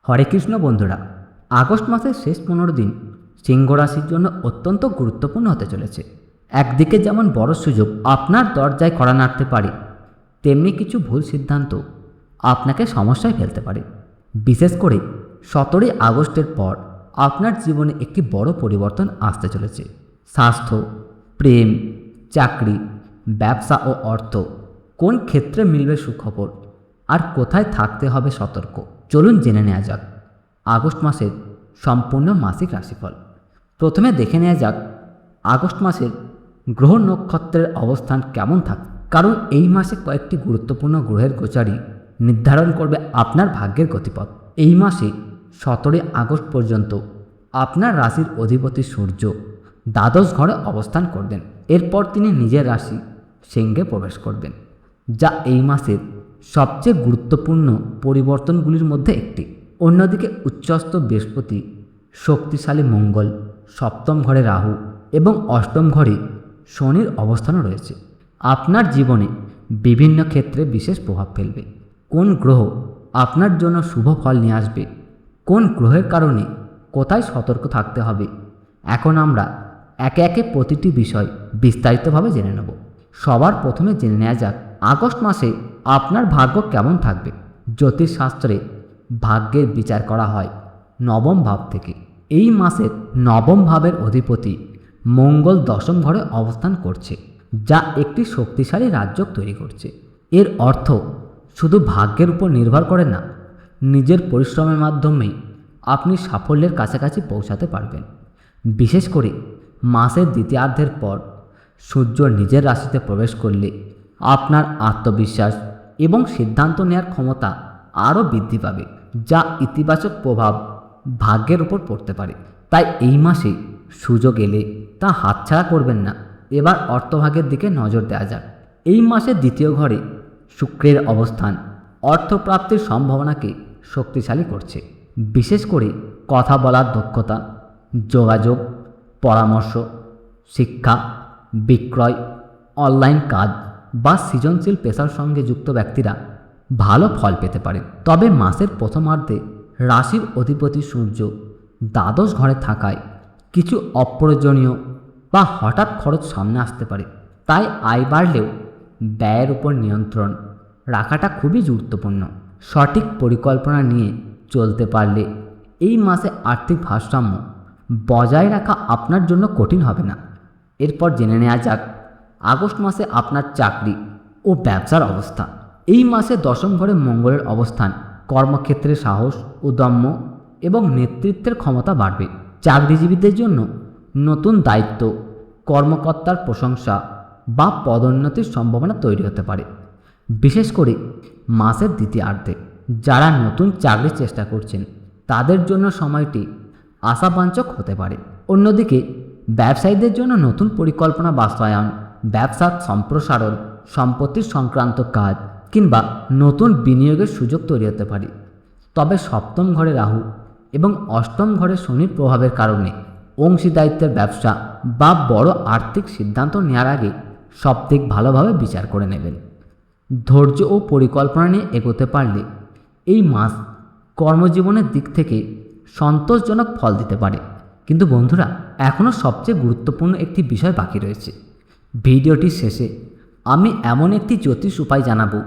হরে কৃষ্ণ বন্ধুরা, আগস্ট মাসের শেষ 15 দিন সিংহ রাশির জন্য অত্যন্ত গুরুত্বপূর্ণ হতে চলেছে। একদিকে যেমন বড় সুযোগ আপনার দরজায় কড়া নাড়তে পারে, তেমনি কিছু ভুল সিদ্ধান্ত আপনাকে সমস্যায় ফেলতে পারে। বিশেষ করে 17 আগস্টের পর আপনার জীবনে একটি বড় পরিবর্তন আসতে চলেছে। স্বাস্থ্য, প্রেম, চাকরি, ব্যবসা ও অর্থ কোন ক্ষেত্রে মিলবে সুখবর, আর কোথায় থাকতে হবে সতর্ক, চলুন জেনে নেওয়া যাক আগস্ট মাসের সম্পূর্ণ মাসিক রাশিফল। প্রথমে দেখে নেওয়া যাক আগস্ট মাসের গ্রহ নক্ষত্রের অবস্থান কেমন থাকে, কারণ এই মাসে কয়েকটি গুরুত্বপূর্ণ গ্রহের গোচারই নির্ধারণ করবে আপনার ভাগ্যের গতিপথ। এই মাসে 17 আগস্ট পর্যন্ত আপনার রাশির অধিপতি সূর্য দ্বাদশ ঘরে অবস্থান করবেন। এরপর তিনি নিজের রাশি সিংহে প্রবেশ করবেন, যা এই মাসের সবচেয়ে গুরুত্বপূর্ণ পরিবর্তনগুলির মধ্যে একটি। অন্যদিকে উচ্চস্থ বৃহস্পতি, শক্তিশালী মঙ্গল, সপ্তম ঘরে রাহু এবং অষ্টম ঘরে শনির অবস্থানও রয়েছে। আপনার জীবনে বিভিন্ন ক্ষেত্রে বিশেষ প্রভাব ফেলবে। কোন গ্রহ আপনার জন্য শুভ ফল নিয়ে আসবে, কোন গ্রহের কারণে কোথায় সতর্ক থাকতে হবে, এখন আমরা একে একে প্রতিটি বিষয় বিস্তারিতভাবে জেনে নেব। সবার প্রথমে জেনে নেওয়া যাক আগস্ট মাসে আপনার ভাগ্য কেমন থাকবে। জ্যোতিষশাস্ত্রে ভাগ্যের বিচার করা হয় নবম ভাব থেকে। এই মাসের নবম ভাবের অধিপতি মঙ্গল দশম ঘরে অবস্থান করছে, যা একটি শক্তিশালী রাজযোগ তৈরি করছে। এর অর্থ শুধু ভাগ্যের উপর নির্ভর করে না, নিজের পরিশ্রমের মাধ্যমেই আপনি সাফল্যের কাছাকাছি পৌঁছাতে পারবেন। বিশেষ করে মাসের দ্বিতীয়ার্ধের পর সূর্য নিজের রাশিতে প্রবেশ করলে আপনার আত্মবিশ্বাস এবং সিদ্ধান্ত নেওয়ার ক্ষমতা আরও বৃদ্ধি পাবে, যা ইতিবাচক প্রভাব ভাগ্যের উপর পড়তে পারে। তাই এই মাসে সুযোগ এলে তা হাতছাড়া করবেন না। এবার অর্থভাগের দিকে নজর দেওয়া যাক। এই মাসের দ্বিতীয় ঘরে শুক্রের অবস্থান অর্থপ্রাপ্তির সম্ভাবনাকে শক্তিশালী করছে। বিশেষ করে কথা বলার দক্ষতা, যোগাযোগ, পরামর্শ, শিক্ষা, বিক্রয়, অনলাইন কাজ বা সৃজনশীল পেশার সঙ্গে যুক্ত ব্যক্তিরা ভালো ফল পেতে পারেন। তবে মাসের প্রথমার্ধে রাশির অধিপতি সূর্য দ্বাদশ ঘরে থাকায় কিছু অপ্রয়োজনীয় বা হঠাৎ খরচ সামনে আসতে পারে। তাই আয় বাড়লেও ব্যয়ের উপর নিয়ন্ত্রণ রাখাটা খুবই গুরুত্বপূর্ণ। সঠিক পরিকল্পনা নিয়ে চলতে পারলে এই মাসে আর্থিক ভারসাম্য বজায় রাখা আপনার জন্য কঠিন হবে না। এরপর জেনে নেওয়া যাক আগস্ট মাসে আপনার চাকরি ও ব্যবসার অবস্থা। এই মাসে দশম ঘরে মঙ্গলের অবস্থান কর্মক্ষেত্রে সাহস, উদ্যম্য এবং নেতৃত্বের ক্ষমতা বাড়বে। চাকরিজীবীদের জন্য নতুন দায়িত্ব, কর্মকর্তার প্রশংসা বা পদোন্নতির সম্ভাবনা তৈরি হতে পারে। বিশেষ করে মাসের দ্বিতীয়ার্ধে যারা নতুন চাকরির চেষ্টা করছেন তাদের জন্য সময়টি আশাবাঞ্ছক হতে পারে। অন্যদিকে ব্যবসায়ীদের জন্য নতুন পরিকল্পনা বাস্তবায়ন, ব্যবসার সম্প্রসারণ, সম্পত্তির সংক্রান্ত কাজ কিংবা নতুন বিনিয়োগের সুযোগ তৈরি হতে পারে। তবে সপ্তম ঘরে রাহু এবং অষ্টম ঘরে শনির প্রভাবের কারণে অংশীদারিত্বের ব্যবসা বা বড় আর্থিক সিদ্ধান্ত নেওয়ার আগে সবদিক ভালোভাবে বিচার করে নেবেন। ধৈর্য ও পরিকল্পনা নিয়ে এগোতে পারলে এই মাস কর্মজীবনের দিক থেকে সন্তোষজনক ফল দিতে পারে। কিন্তু বন্ধুরা, এখনও সবচেয়ে গুরুত্বপূর্ণ একটি বিষয় বাকি রয়েছে। ভিডিওটির শেষে আমি এমন একটি জ্যোতিষ উপায় জানাবো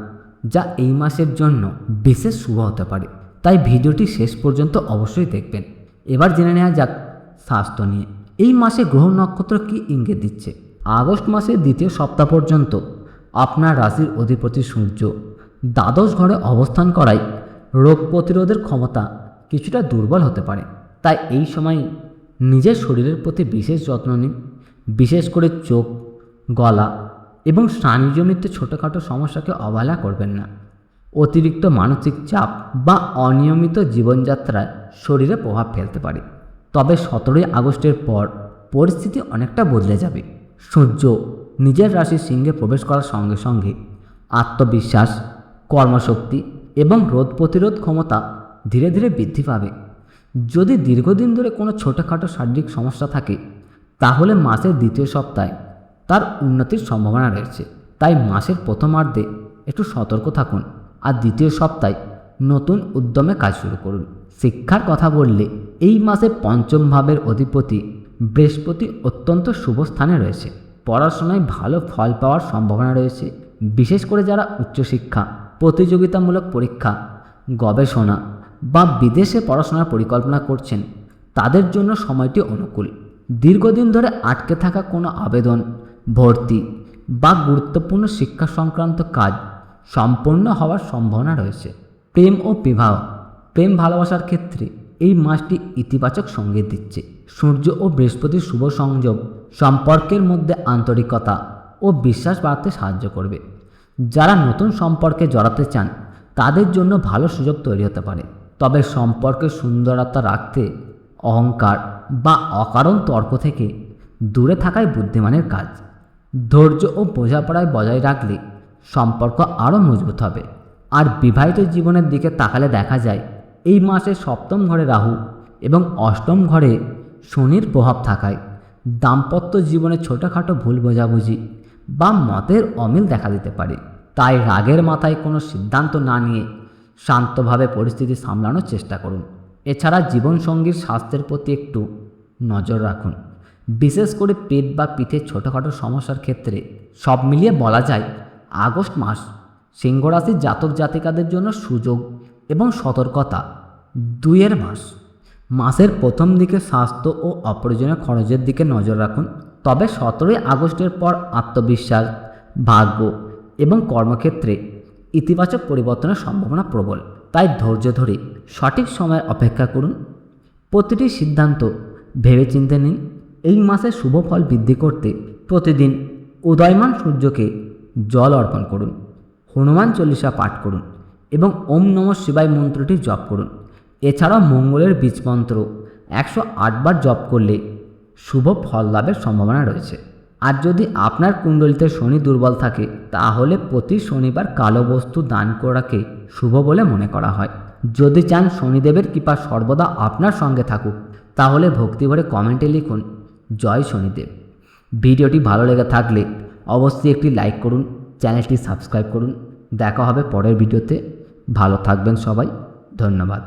যা এই মাসের জন্য বিশেষ শুভ হতে পারে, তাই ভিডিওটি শেষ পর্যন্ত অবশ্যই দেখবেন। এবার জেনে নেওয়া যাক স্বাস্থ্য নিয়ে। এই মাসে গ্রহ নক্ষত্র কী ইঙ্গিত দিচ্ছে। আগস্ট মাসের দ্বিতীয় সপ্তাহ পর্যন্ত আপনার রাশির অধিপতি সূর্য দ্বাদশ ঘরে অবস্থান করায় রোগ প্রতিরোধের ক্ষমতা কিছুটা দুর্বল হতে পারে। তাই এই সময় নিজের শরীরের প্রতি বিশেষ যত্ন নিন। বিশেষ করে চোখ, গলা এবং স্নায়ুজনিত ছোটোখাটো সমস্যাকে অবহেলা করবেন না। অতিরিক্ত মানসিক চাপ বা অনিয়মিত জীবনযাত্রায় শরীরে প্রভাব ফেলতে পারে। তবে 17 আগস্টের পর পরিস্থিতি অনেকটা বদলে যাবে। সূর্য নিজের রাশি সিংহে প্রবেশ করার সঙ্গে সঙ্গে আত্মবিশ্বাস, কর্মশক্তি এবং রোগ প্রতিরোধ ক্ষমতা ধীরে ধীরে বৃদ্ধি পাবে। যদি দীর্ঘদিন ধরে কোনো ছোটোখাটো শারীরিক সমস্যা থাকে তাহলে মাসের দ্বিতীয় সপ্তাহে তার উন্নতির সম্ভাবনা রয়েছে। তাই মাসের প্রথমার্ধে একটু সতর্ক থাকুন আর দ্বিতীয় সপ্তাহে নতুন উদ্যমে কাজ শুরু করুন। শিক্ষার কথা বললে এই মাসে পঞ্চম ভাবের অধিপতি বৃহস্পতি অত্যন্ত শুভ স্থানে রয়েছে। পড়াশোনায় ভালো ফল পাওয়ার সম্ভাবনা রয়েছে। বিশেষ করে যারা উচ্চশিক্ষা, প্রতিযোগিতামূলক পরীক্ষা, গবেষণা বা বিদেশে পড়াশোনার পরিকল্পনা করছেন তাদের জন্য সময়টি অনুকূল। দীর্ঘদিন ধরে আটকে থাকা কোনো আবেদন, ভর্তি বা গুরুত্বপূর্ণ শিক্ষা সংক্রান্ত কাজ সম্পূর্ণ হওয়ার সম্ভাবনা রয়েছে। প্রেম ও বিবাহ, প্রেম ভালোবাসার ক্ষেত্রে এই মাসটি ইতিবাচক সঙ্গীত দিচ্ছে। সূর্য ও বৃহস্পতির শুভ সংযোগ সম্পর্কের মধ্যে আন্তরিকতা ও বিশ্বাস বাড়াতে সাহায্য করবে। যারা নতুন সম্পর্কে জড়াতে চান তাদের জন্য ভালো সুযোগ তৈরি হতে পারে। তবে সম্পর্কের সুন্দরতা রাখতে অহংকার বা অকারণ তর্ক থেকে দূরে থাকাই বুদ্ধিমানের কাজ। ধৈর্য ও বোঝাপড়ায় বজায় রাখলে সম্পর্ক আরও মজবুত হবে। আর বিবাহিত জীবনের দিকে তাকালে দেখা যায় এই মাসে সপ্তম ঘরে রাহু এবং অষ্টম ঘরে শনির প্রভাব থাকায় দাম্পত্য জীবনে ছোটোখাটো ভুল বোঝাবুঝি বা মতের অমিল দেখা দিতে পারে। তাই রাগের মাথায় কোনো সিদ্ধান্ত না নিয়ে শান্তভাবে পরিস্থিতি সামলানোর চেষ্টা করুন। এছাড়া জীবনসঙ্গীর স্বাস্থ্যের প্রতি একটু নজর রাখুন, বিশেষ করে পেট বা পিঠের ছোটোখাটো সমস্যার ক্ষেত্রে। সব মিলিয়ে বলা যায় আগস্ট মাস সিংহ রাশির জাতক জাতিকাদের জন্য সুযোগ এবং সতর্কতা দুইয়ের মাস। মাসের প্রথম দিকে স্বাস্থ্য ও অপ্রয়োজনীয় খরচের দিকে নজর রাখুন। তবে 17ই আগস্টের পর আত্মবিশ্বাস, ভাগ্য এবং কর্মক্ষেত্রে ইতিবাচক পরিবর্তনের সম্ভাবনা প্রবল। তাই ধৈর্য ধরে সঠিক সময় অপেক্ষা করুন। প্রতিটি সিদ্ধান্ত ভেবেচিন্তে নিন। এই মাসে শুভ ফল বৃদ্ধি করতে প্রতিদিন উদয়মান সূর্যকে জল অর্পণ করুন, হনুমান চল্লিশা পাঠ করুন এবং ওম নমঃ শিবায় মন্ত্রটি জপ করুন। এছাড়াও মঙ্গলের বীজমন্ত্র 108 বার জপ করলে শুভ ফল লাভের সম্ভাবনা রয়েছে। আর যদি আপনার কুণ্ডলিতে শনি দুর্বল থাকে তাহলে প্রতি শনিবার কালো বস্তু দান করাকে শুভ বলে মনে করা হয়। যদি চান শনিদেবের কৃপা সর্বদা আপনার সঙ্গে থাকুক তাহলে ভক্তিভরে কমেন্টে লিখুন জয় শনিদেব। ভিডিওটি ভালো লেগে থাকলে অবশ্যই একটি লাইক করুন, চ্যানেলটি সাবস্ক্রাইব করুন। দেখা হবে পরের ভিডিওতে। ভালো থাকবেন সবাই, ধন্যবাদ।